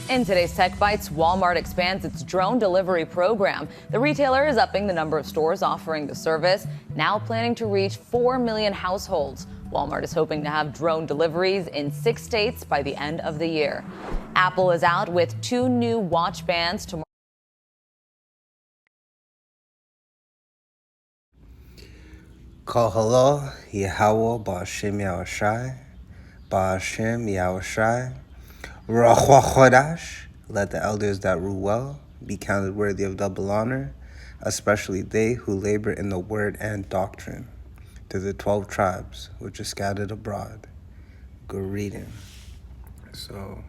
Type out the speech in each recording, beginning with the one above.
In today's Tech Bites, Walmart expands its drone delivery program. The retailer is upping the number of stores offering the service, now planning to reach 4 million households. Walmart is hoping to have drone deliveries in 6 states by the end of the year. Apple is out with 2 new watch bands to Kohalo, Yahweh, Ba'ashem Yahushai, Ba'ashem Yahushai, Rachochodash, let the elders that rule well be counted worthy of double honor, especially they who labor in the word and doctrine. To the 12 tribes which are scattered abroad, good reading. So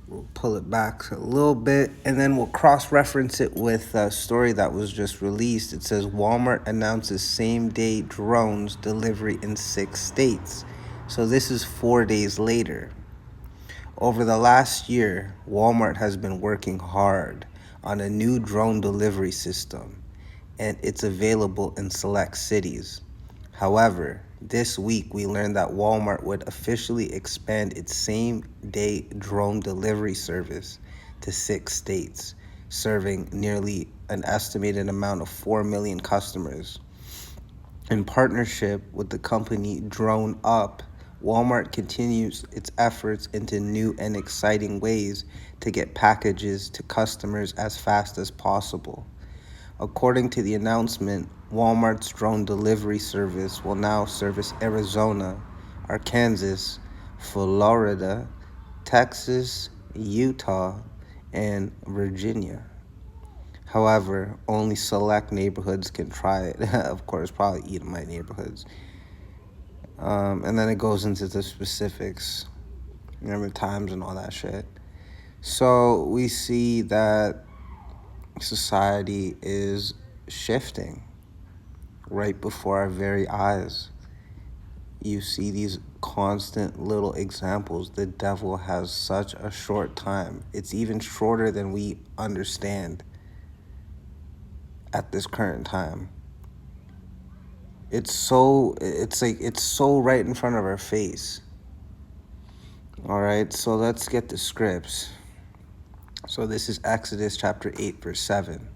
we'll pull it back a little bit, and then we'll cross-reference it with a story that was just released. It says Walmart announces same-day drones delivery in 6 states. So this is 4 days later. Over the last year, Walmart has been working hard on a new drone delivery system, and it's available in select cities. However, this week we learned that Walmart would officially expand its same-day drone delivery service to 6 states, serving nearly an estimated amount of 4 million customers. In partnership with the company Drone Up, Walmart continues its efforts into new and exciting ways to get packages to customers as fast as possible. According to the announcement, Walmart's drone delivery service will now service Arizona, Arkansas, Florida, Texas, Utah, and Virginia. However, only select neighborhoods can try it. Of course, probably Edomite neighborhoods. And then it goes into the specifics, remember times and all that shit. So we see that society is shifting right before our very eyes. You see these constant little examples. The devil has such a short time. It's even shorter than we understand at this current time. It's so right in front of our face. All right, so let's get the scripts. So this is Exodus chapter 8, verse 7.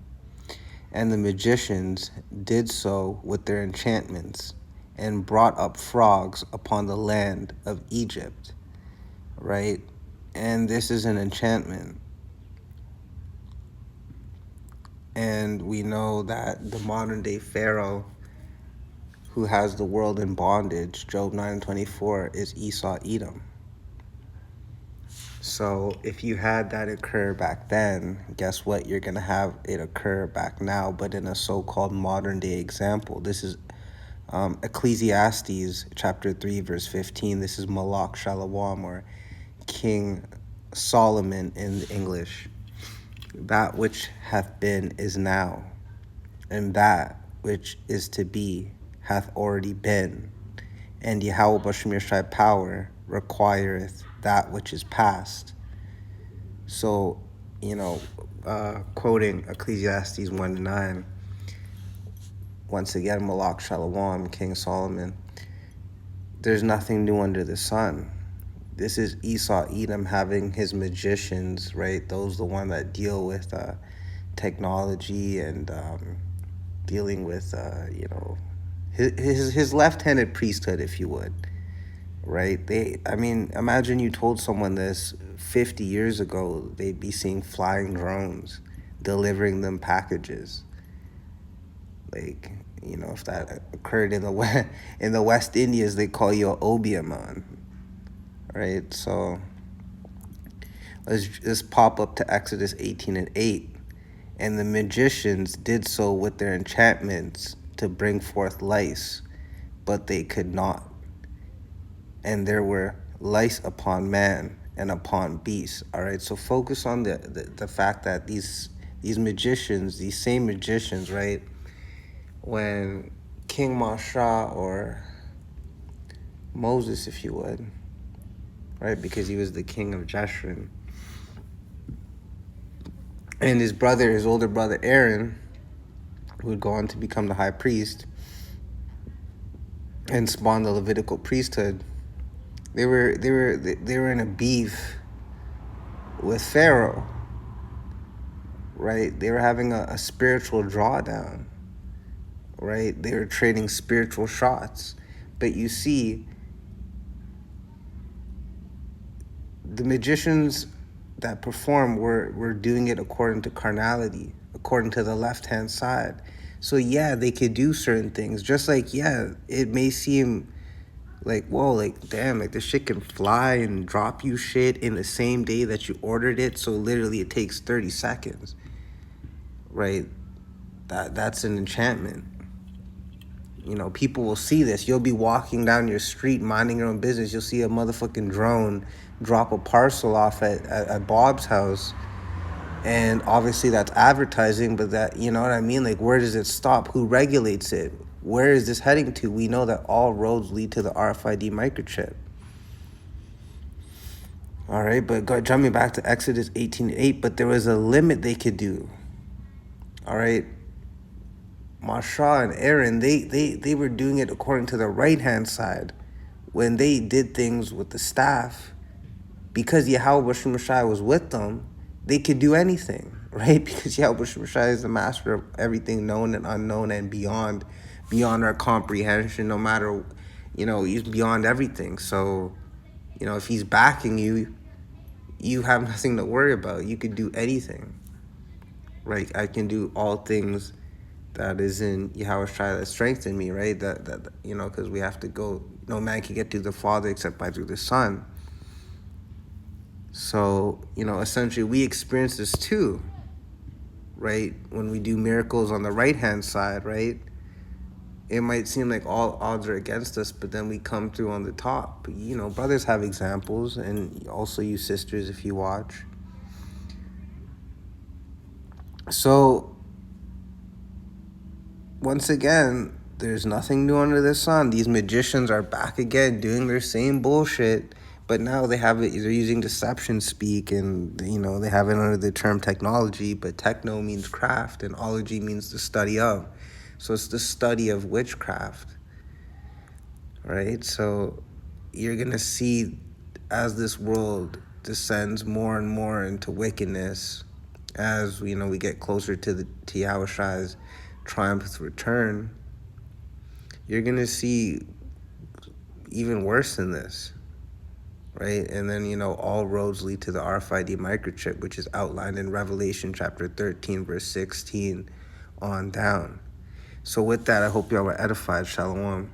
And the magicians did so with their enchantments and brought up frogs upon the land of Egypt, right? And this is an enchantment. And we know that the modern day Pharaoh who has the world in bondage, Job 9:24, is Esau Edom. So if you had that occur back then, guess what? You're going to have it occur back now, but in a so-called modern day example. This is Ecclesiastes chapter 3, verse 15. This is Malak Shalom, or King Solomon in English. That which hath been is now, and that which is to be hath already been. And Yahweh B'Shem Yeshai power requireth that which is past. So, quoting Ecclesiastes 1:9, once again, Malak Shalom, King Solomon, there's nothing new under the sun. This is Esau Edom having his magicians, right? Those the one that deal with technology and dealing with, his left-handed priesthood, if you would. Right? Imagine you told someone this 50 years ago, they'd be seeing flying drones delivering them packages. Like, if that occurred in the West Indies, they call you an obeah, right? So let's just pop up to Exodus 18:8. And the magicians did so with their enchantments to bring forth lice, but they could not. And there were lice upon man and upon beasts. All right, so focus on the fact that these magicians, these same magicians, right, when King Masha, or Moses, if you would, right, because he was the king of Jeshurun, and his older brother Aaron, who would go on to become the high priest and spawn the Levitical priesthood, they were in a beef with Pharaoh, right? They were having a spiritual drawdown, right? They were trading spiritual shots. But you see, the magicians that perform were doing it according to carnality, according to the left-hand side. So yeah, they could do certain things. Just like, yeah, it may seem like, whoa, like, damn, like this shit can fly and drop you shit in the same day that you ordered it. So literally it takes 30 seconds, right? That's an enchantment. You know, people will see this. You'll be walking down your street, minding your own business. You'll see a motherfucking drone drop a parcel off at Bob's house. And obviously that's advertising, but that, you know what I mean? Like, where does it stop? Who regulates it? Where is this heading to? We know that all roads lead to the RFID microchip. All right, but jumping back to Exodus 18:8, but there was a limit they could do. All right. Moshe and Aaron, they were doing it according to the right-hand side. When they did things with the staff, because Yahweh Shemashai was with them, they could do anything, right? Because Yahweh Shemashai is the master of everything known and unknown and beyond our comprehension, no matter, you know, he's beyond everything. So, you know, if he's backing you, you have nothing to worry about. You could do anything, right? I can do all things that is in Yahweh Shai that strengthen me, right? That you know, because we have to go. No man can get to the Father except by through the Son. So, you know, essentially we experience this too, right? When we do miracles on the right-hand side, right? It might seem like all odds are against us, but then we come through on the top. You know, brothers have examples, and also you sisters if you watch. So, once again, there's nothing new under the sun. These magicians are back again doing their same bullshit, but now they have it, they're using deception speak, and, you know, they have it under the term technology, but techno means craft, and ology means the study of. So it's the study of witchcraft, right? So you're going to see as this world descends more and more into wickedness, as, you know, we get closer to Yahweh Shai's triumphant return, you're going to see even worse than this, right? And then, you know, all roads lead to the RFID microchip, which is outlined in Revelation chapter 13, verse 16 on down. So with that, I hope y'all were edified. Shalom.